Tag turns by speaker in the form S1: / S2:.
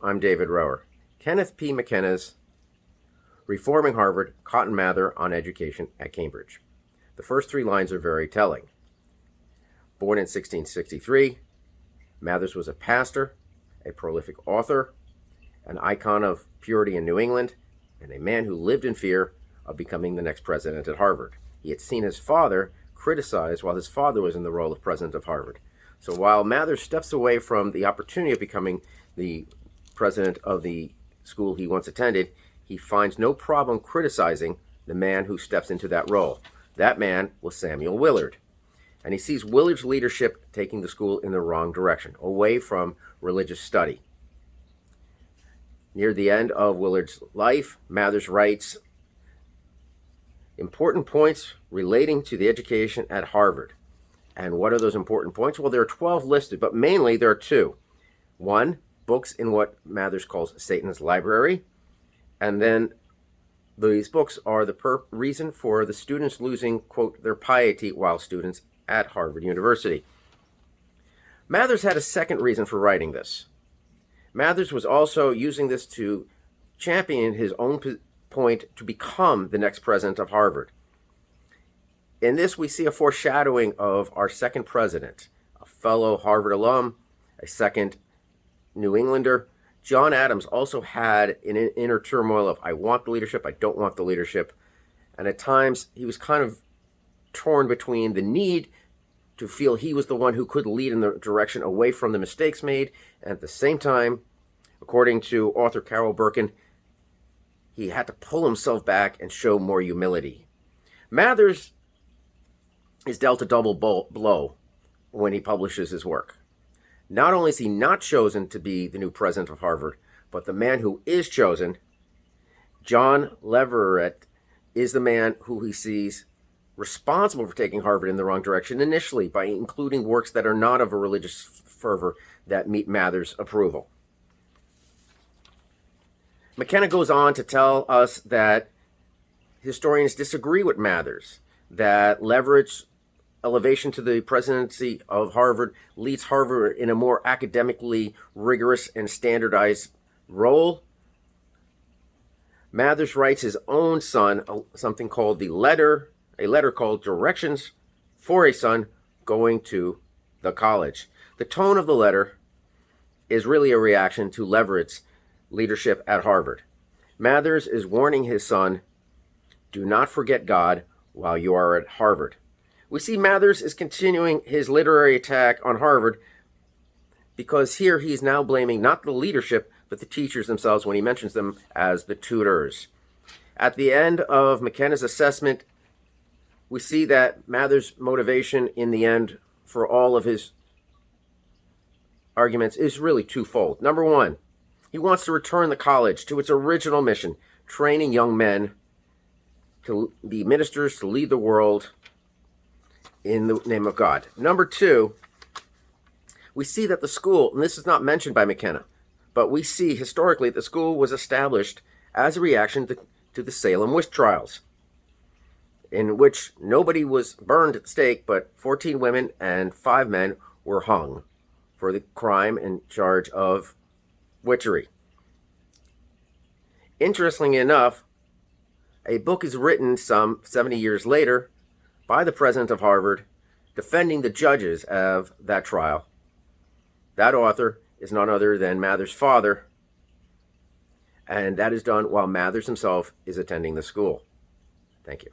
S1: I'm David Rower. Kenneth P. McKenna's Reforming Harvard, Cotton Mather on Education at Cambridge. The first three lines are very telling. Born in 1663, Mathers was a pastor, a prolific author, an icon of purity in New England, and a man who lived in fear of becoming the next president at Harvard. He had seen his father criticized while his father was in the role of president of Harvard. So while Mathers steps away from the opportunity of becoming the president of the school he once attended, he finds no problem criticizing the man who steps into that role. That man was Samuel Willard. And he sees Willard's leadership taking the school in the wrong direction, away from religious study. Near the end of Willard's life, Mathers writes important points relating to the education at Harvard. And what are those important points? Well, there are 12 listed, but mainly there are two. One, books in what Mathers calls Satan's library. And then these books are the reason for the students losing, quote, their piety while students at Harvard University. Mathers had a second reason for writing this. Mathers was also using this to champion his own point to become the next president of Harvard. In this, we see a foreshadowing of our second president, a fellow Harvard alum, a second New Englander. John Adams also had an inner turmoil of, I want the leadership, I don't want the leadership. And at times, he was kind of torn between the need to feel he was the one who could lead in the direction away from the mistakes made. And at the same time, according to author Carol Birkin, he had to pull himself back and show more humility. Mathers is dealt a double blow when he publishes his work. Not only is he not chosen to be the new president of Harvard, but the man who is chosen, John Leverett, is the man who he sees responsible for taking Harvard in the wrong direction initially by including works that are not of a religious fervor that meet Mathers' approval. McKenna goes on to tell us that historians disagree with Mathers, that Leverett's elevation to the presidency of Harvard leads Harvard in a more academically rigorous and standardized role. Mathers writes his own son something called a letter called Directions for a Son Going to the College. The tone of the letter is really a reaction to Leverett's leadership at Harvard. Mathers is warning his son, do not forget God while you are at Harvard. We see Mathers is continuing his literary attack on Harvard because here he's now blaming not the leadership, but the teachers themselves when he mentions them as the tutors. At the end of McKenna's assessment, we see that Mathers' motivation in the end for all of his arguments is really twofold. Number one, he wants to return the college to its original mission, training young men to be ministers, to lead the world in the name of God. Number two, we see that the school, and this is not mentioned by McKenna, but we see historically the school was established as a reaction to the Salem witch trials, in which nobody was burned at the stake, but 14 women and 5 men were hung for the crime and charge of witchery. Interestingly enough, a book is written some 70 years later by the president of Harvard defending the judges of that trial. That author is none other than Mathers' father, and that is done while Mathers himself is attending the school. Thank you.